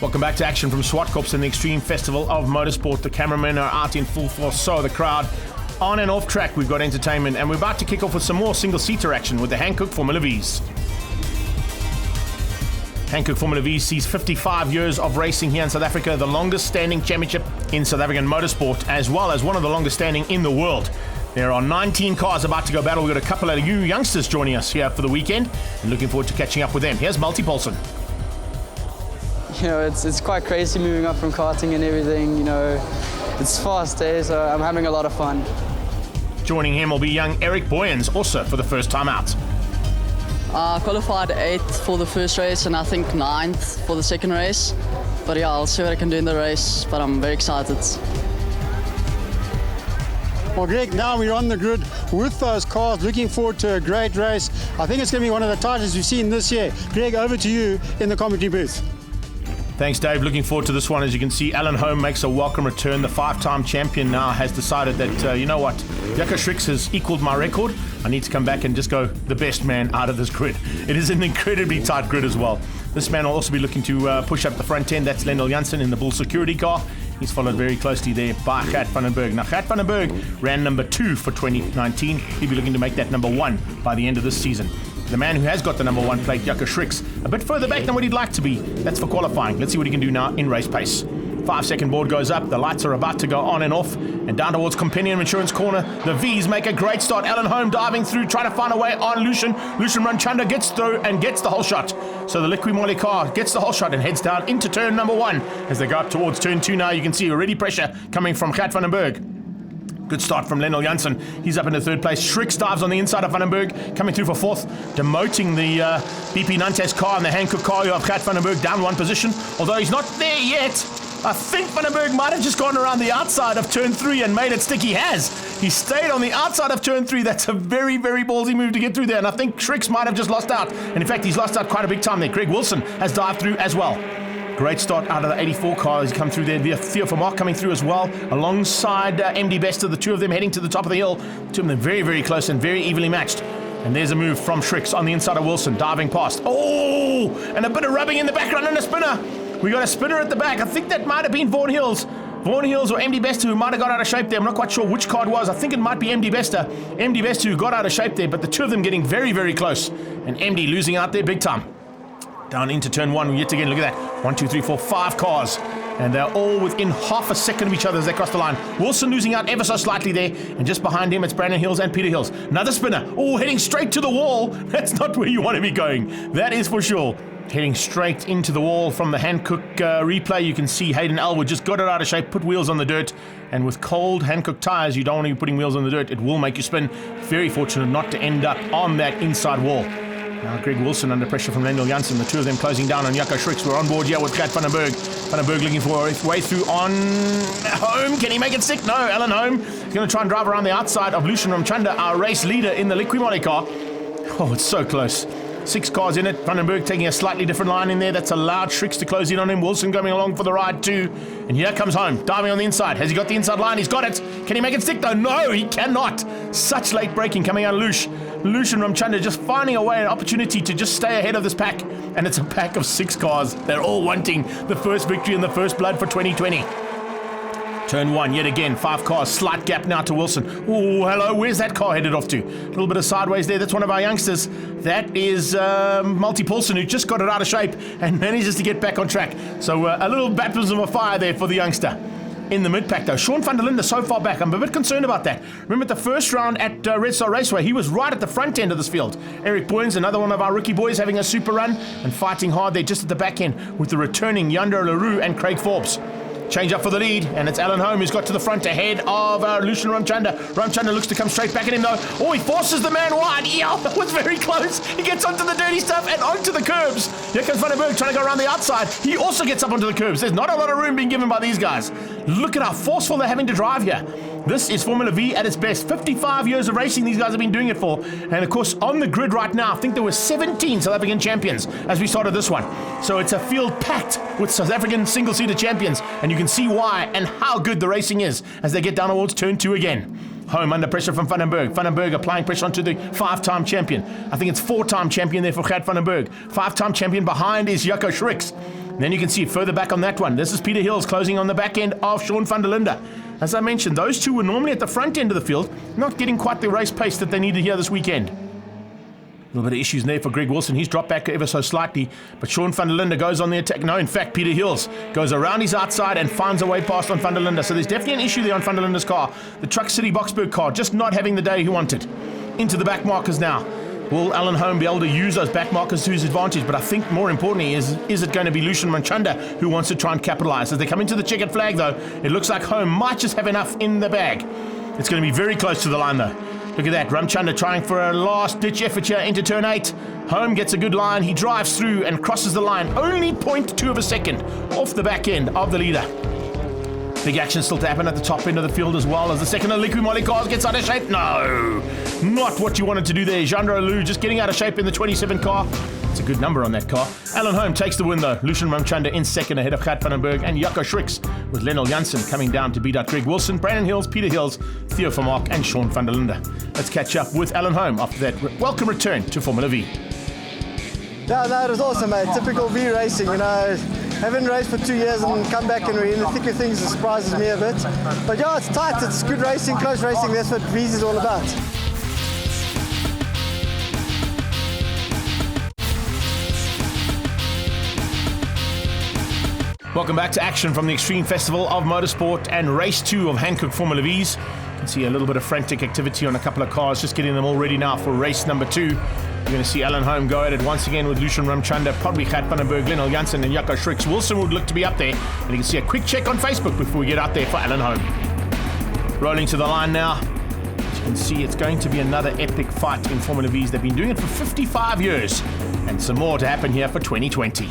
Welcome back to action from Zwartkops and the Extreme Festival of Motorsport. The cameramen are out in full force, so are the crowd. On and off track, we've got entertainment, and we're about to kick off with some more single-seater action with the Hankook Formula Vs. Hankook Formula V sees 55 years of racing here in South Africa, the longest-standing championship in South African motorsport, as well as one of the longest-standing in the world. There are 19 cars about to go battle. We've got a couple of new youngsters joining us here for the weekend, and looking forward to catching up with them. Here's Multi Paulson. You know, it's quite crazy moving up from karting and everything. You know, it's fast, so I'm having a lot of fun. Joining him will be young Eric Boyens, also for the first time out. I qualified 8th for the first race and I think 9th for the second race. But yeah, I'll see what I can do in the race, but I'm very excited. Well, Greg, now we're on the grid with those cars, looking forward to a great race. I think it's going to be one of the tightest we've seen this year. Greg, over to you in the commentary booth. Thanks, Dave. Looking forward to this one. As you can see, Alan Holm makes a welcome return. The 5-time champion now has decided that, you know what, Jaco Schricks has equaled my record. I need to come back and just go the best man out of this grid. It is an incredibly tight grid as well. This man will also be looking to push up the front end. That's Lendl Janssen in the Bull security car. He's followed very closely there by Gert van den Berg. Now, Gert van den Berg ran number 2 for 2019. He'll be looking to make that number 1 by the end of this season. The man who has got the number 1 plate, Jaco Schricks, a bit further back than what he'd like to be. That's for qualifying. Let's see what he can do now in race pace. 5-second board goes up. The lights are about to go on and off. And down towards Compendium Insurance Corner, the V's make a great start. Alan Holm diving through, trying to find a way on Lucian. Lucian Ramchanda gets through and gets the whole shot. So the Liqui car gets the whole shot and heads down into turn number 1. As they go up towards turn 2 now, you can see already pressure coming from Gert van den Berg. Good start from Lendl Janssen. He's up into 3rd place. Schricks dives on the inside of Van den Berg, coming through for 4th, demoting the BP Nantes car and the Hankook car of Gert van den Berg down 1 position. Although he's not there yet. I think Van den Berg might have just gone around the outside of turn 3 and made it stick. He has. He stayed on the outside of turn 3. That's a very, very ballsy move to get through there. And I think Schricks might have just lost out. And in fact, he's lost out quite a big time there. Greg Wilson has dived through as well. Great start out of the 84 car. He's come through there. Theo Vermaak coming through as well, alongside MD Bester. The two of them heading to the top of the hill. Two of them very, very close and very evenly matched. And there's a move from Schricks on the inside of Wilson, diving past. Oh, and a bit of rubbing in the background and a spinner. We got a spinner at the back. I think that might have been Vaughan Hills. Vaughan Hills or MD Bester who might have got out of shape there. I'm not quite sure which car it was. I think it might be MD Bester. MD Bester who got out of shape there, but the two of them getting very, very close. And MD losing out there big time. Down into turn 1 yet again. Look at that. 1, 2, 3, 4, 5 cars. And they're all within half a second of each other as they cross the line. Wilson losing out ever so slightly there. And just behind him, it's Brandon Hills and Peter Hills. Another spinner. Oh, heading straight to the wall. That's not where you want to be going. That is for sure. Heading straight into the wall from the Hankook replay. You can see Hayden Elwood just got it out of shape, put wheels on the dirt. And with cold Hankook tyres, you don't want to be putting wheels on the dirt. It will make you spin. Very fortunate not to end up on that inside wall. Now Greg Wilson under pressure from Lendl Janssen. The two of them closing down on Jaco Schricks. We're on board here with Gert van den Berg. Van den Berg looking for a way through on Holm. Can he make it stick? No, Alan Holm is going to try and drive around the outside of Lucian Ramchanda, our race leader in the Liqui car. Oh, it's so close. 6 cars in it. Van den Berg taking a slightly different line in there. That's allowed Schricks to close in on him. Wilson coming along for the ride too. And here comes Holm, diving on the inside. Has he got the inside line? He's got it. Can he make it stick though? No, he cannot. Such late braking coming out of Lucian Ramchanda just finding a way, an opportunity to just stay ahead of this pack. And it's a pack of 6 cars. They're all wanting the first victory and the first blood for 2020. Turn 1, yet again, 5 cars, slight gap now to Wilson. Oh, hello, where's that car headed off to? A little bit of sideways there, that's one of our youngsters. That is Multi Paulson, who just got it out of shape and manages to get back on track. So a little baptism of fire there for the youngster. In the mid-pack though, Sean van der Linde so far back. I'm a bit concerned about that. Remember at the first round at Red Star Raceway, he was right at the front end of this field. Eric Boyens, another one of our rookie boys, having a super run and fighting hard there just at the back end with the returning Yandro LaRue and Craig Forbes. Change up for the lead, and it's Alan Holm who's got to the front ahead of Lucian Ramchanda. Ramchanda looks to come straight back at him though. Oh, he forces the man wide. Yeah, that was very close. He gets onto the dirty stuff and onto the curbs. Here comes Van den Berg trying to go around the outside. He also gets up onto the curbs. There's not a lot of room being given by these guys. Look at how forceful they're having to drive here. This is Formula V at its best. 55 years of racing these guys have been doing it for. And of course, on the grid right now, I think there were 17 South African champions as we started this one. So it's a field packed with South African single-seater champions. And you can see why and how good the racing is as they get down towards turn 2 again. Holm under pressure from Van den Berg. Van den Berg applying pressure onto the 5-time champion. I think it's 4-time champion there for Gert van den Berg. 5-time champion behind is Jaco Schricks. And then you can see further back on that one. This is Peter Hills closing on the back end of Sean van der Linde. As I mentioned, those two were normally at the front end of the field, not getting quite the race pace that they needed here this weekend. A little bit of issues there for Greg Wilson. He's dropped back ever so slightly, but Sean van der Linde goes on the attack. No, in fact, Peter Hills goes around his outside and finds a way past on van der Linde. So there's definitely an issue there on van der Linde's car. The Truck City Boxburg car just not having the day he wanted. Into the back markers now. Will Alan Holm be able to use those back markers to his advantage? But I think more importantly is it going to be Lucian Manchanda who wants to try and capitalize? As they come into the checkered flag though, it looks like Holm might just have enough in the bag. It's going to be very close to the line though. Look at that, Ramchanda trying for a last-ditch effort here into turn 8. Holm gets a good line, he drives through and crosses the line, only 0.2 of a second off the back end of the leader. Big action still to happen at the top end of the field as well as the second of Liqui Moly cars gets out of shape. No, not what you wanted to do there. Jean-Ro Lou just getting out of shape in the 27 car. It's a good number on that car. Alan Holm takes the win though. Lucian Ramchanda in second ahead of Gert van den Berg and Jaco Schricks, with Lennel Janssen coming down to beat out Greg Wilson, Brandon Hills, Peter Hills, Theo Vermaak and Sean van der Linde. Let's catch up with Alan Holm after that welcome return to Formula V. Yeah, no, it was awesome, mate. Typical V racing, you know. Haven't raced for 2 years and come back and we're in the thick of things. It surprises me a bit. But yeah, it's tight, it's good racing, close racing. That's what V's is all about. Welcome back to action from the Extreme Festival of Motorsport and Race 2 of Hankook Formula V's. You can see a little bit of frantic activity on a couple of cars, just getting them all ready now for race number 2. You're going to see Alan Holm go at it once again with Lucian Ramchanda, probably Gert van den Berg, Lennel Janssen and Jaco Schricks. Wilson would look to be up there. And you can see a quick check on Facebook before we get out there for Alan Holm. Rolling to the line now. As you can see, it's going to be another epic fight in Formula V's. They've been doing it for 55 years. And some more to happen here for 2020.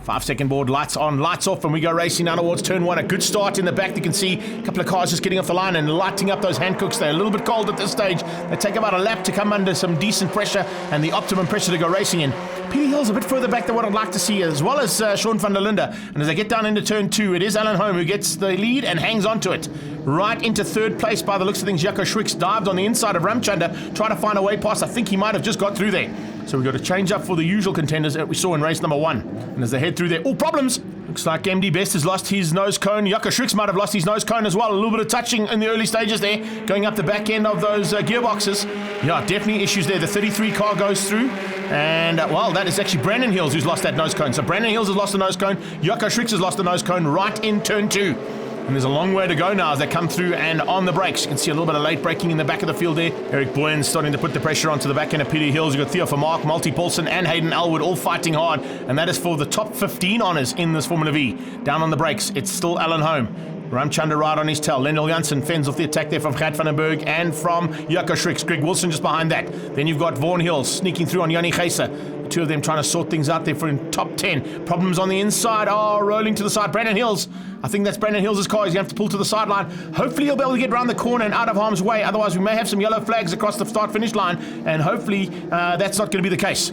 5-second board, lights on, lights off, and we go racing now towards turn 1. A good start in the back. You can see a couple of cars just getting off the line and lighting up those Hankooks. They're a little bit cold at this stage. They take about a lap to come under some decent pressure and the optimum pressure to go racing in. Peter Hill's a bit further back than what I'd like to see, as well as Sean van der Linde. And as they get down into turn 2, it is Alan Holm who gets the lead and hangs on to it. Right into third place by the looks of things. Jaco Schricks dived on the inside of Ramchanda, trying to find a way past. I think he might have just got through there. So we've got to change up for the usual contenders that we saw in race number 1. And as they head through there, problems! Looks like MD Best has lost his nose cone. Jaco Schricks might have lost his nose cone as well. A little bit of touching in the early stages there, going up the back end of those gearboxes. Yeah, definitely issues there. The 33 car goes through. And, well, that is actually Brandon Hills who's lost that nose cone. So Brandon Hills has lost the nose cone. Jaco Schricks has lost the nose cone right in turn 2. And there's a long way to go now as they come through and on the brakes. You can see a little bit of late braking in the back of the field there. Eric Boyens starting to put the pressure onto the back end of Peter Hills. You've got Theo Vermaak, Malty Paulson and Hayden Elwood all fighting hard. And that is for the top 15 honours in this Formula V. Down on the brakes, it's still Alan Holm. Ramchanda right on his tail. Lennel Janssen fends off the attack there from Gert van den Berg and from Jaco Schricks. Greg Wilson just behind that. Then you've got Vaughan Hills sneaking through on Yanni Geisa. The two of them trying to sort things out there for in top 10. Problems on the inside. Oh, rolling to the side. Brandon Hills. I think that's Brandon Hills' car. He's going to have to pull to the sideline. Hopefully he'll be able to get around the corner and out of harm's way. Otherwise we may have some yellow flags across the start-finish line. And hopefully that's not going to be the case.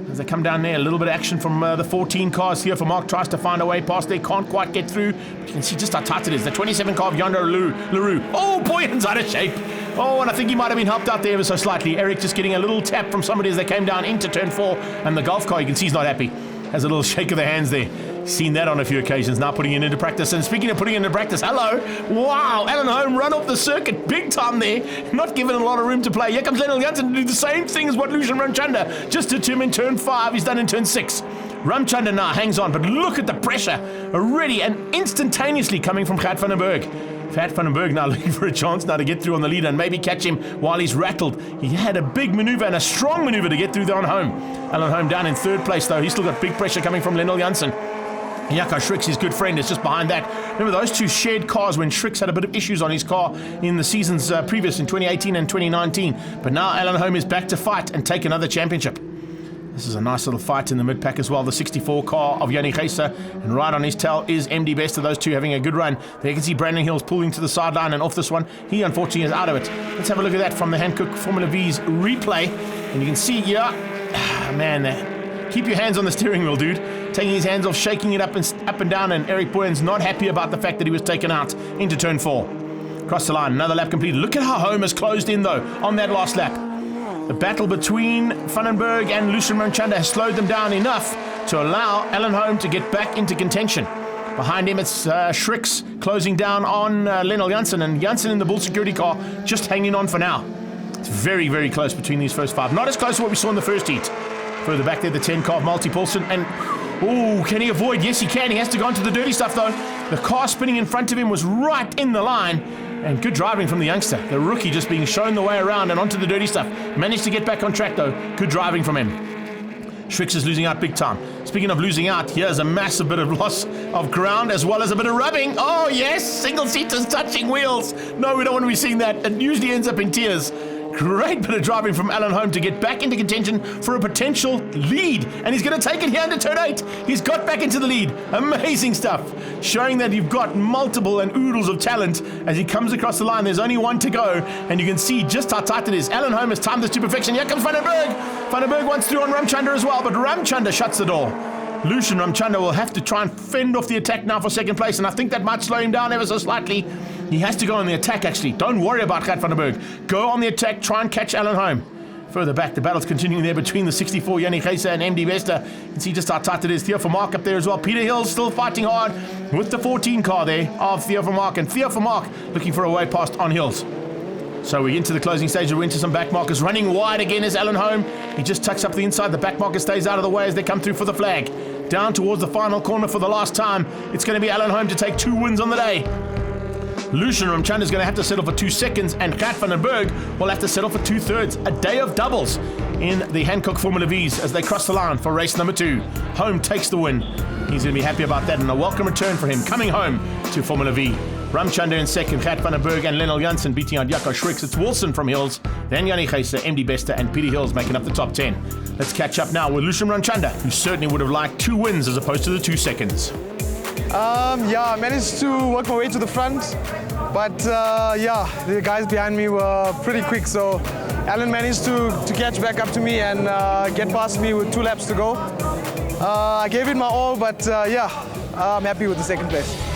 As they come down there, a little bit of action from the 14 cars here. Vermaak tries to find a way past there, can't quite get through. But you can see just how tight it is. The 27 car of Jean-Ro Leroux. Oh, Boyens out of shape. Oh, and I think he might have been helped out there ever so slightly. Eric just getting a little tap from somebody as they came down into turn 4. And the golf car, you can see he's not happy. Has a little shake of the hands there. Seen that on a few occasions, now putting it into practice. And speaking of putting it into practice, hello, wow, Alan Holm run off the circuit big time there, not given a lot of room to play. Here comes Lennel Janssen to do the same thing as what Lucian Ramchanda just did to him in turn 5. He's done in turn 6. Ramchanda now hangs on, but look at the pressure already and instantaneously coming from Gert van den Berg. Gert van den Berg now looking for a chance now to get through on the lead and maybe catch him while he's rattled. He had a big maneuver and a strong maneuver to get through there on Holm. Alan Holm down in third place though. He's still got big pressure coming from Lennel Janssen. Jaco Schricks, his good friend, is just behind that. Remember, those two shared cars when Schricks had a bit of issues on his car in the seasons previous in 2018 and 2019. But now Alan Holm is back to fight and take another championship. This is a nice little fight in the mid-pack as well. The 64 car of Yanni Geisa, and right on his tail is MD Best of those two having a good run. There you can see Brandon Hills pulling to the sideline and off this one. He unfortunately is out of it. Let's have a look at that from the Hankook Formula V's replay. And you can see, keep your hands on the steering wheel, dude. Taking his hands off, shaking it up and down, and Eric Boyens not happy about the fact that he was taken out into turn 4. Across the line, another lap completed. Look at how Holm has closed in though on that last lap. The battle between Vandenberg and Lucian Ramchanda has slowed them down enough to allow Alan Holm to get back into contention. Behind him, it's Schricks closing down on Lennel Janssen, and Janssen in the Bull security car just hanging on for now. It's very, very close between these first 5. Not as close as what we saw in the first heat. Further back there, the 10 car of Multi Paulson, and can he avoid? Yes, he can. He has to go into the dirty stuff, though. The car spinning in front of him was right in the line, and good driving from the youngster. The rookie just being shown the way around and onto the dirty stuff. Managed to get back on track, though. Good driving from him. Schricks is losing out big time. Speaking of losing out, here's a massive bit of loss of ground as well as a bit of rubbing. Oh, yes, single seaters touching wheels. No, we don't want to be seeing that. It usually ends up in tears. Great bit of driving from Alan Holm to get back into contention for a potential lead. And he's going to take it here into turn 8. He's got back into the lead. Amazing stuff. Showing that you've got multiple and oodles of talent as he comes across the line. There's only one to go. And you can see just how tight it is. Alan Holm has timed this to perfection. Here comes Vandenberg. Vandenberg wants through on Ramchanda as well, but Ramchanda shuts the door. Lucian Ramchanda will have to try and fend off the attack now for second place, and I think that might slow him down ever so slightly. He has to go on the attack, actually. Don't worry about Gert Vandenberg. Go on the attack, try and catch Alan Holm. Further back, the battle's continuing there between the 64 Yannick Geyser and MD Bester. You can see just how tight it is. Theo Vermaak up there as well. Peter Hill still fighting hard with the 14 car there of Theo Vermaak, and Theo Vermaak looking for a way past on Hills. So we're into the closing stage. We're into some back markers. Running wide again is Alan Holm. He just tucks up the inside. The back marker stays out of the way as they come through for the flag. Down towards the final corner for the last time. It's going to be Alan Holm to take 2 wins on the day. Lucian Ramchanda is going to have to settle for 2 seconds, and Gert Vandenberg will have to settle for 2/3. A day of doubles in the Hankook Formula V's as they cross the line for race number 2. Holm takes the win. He's going to be happy about that, and a welcome return for him coming home to Formula V. Ramchanda in second, Gert Vandenberg and Lennel Janssen beating out Jaco Schricks. It's Wilson from Hills, then Yannick Geyser, MD Bester, and Peter Hills making up the top 10. Let's catch up now with Lucian Ramchanda, who certainly would have liked 2 wins as opposed to the 2 seconds. I managed to work my way to the front, but the guys behind me were pretty quick, so Alan managed to catch back up to me and get past me with 2 laps to go. I gave it my all, but I'm happy with the second place.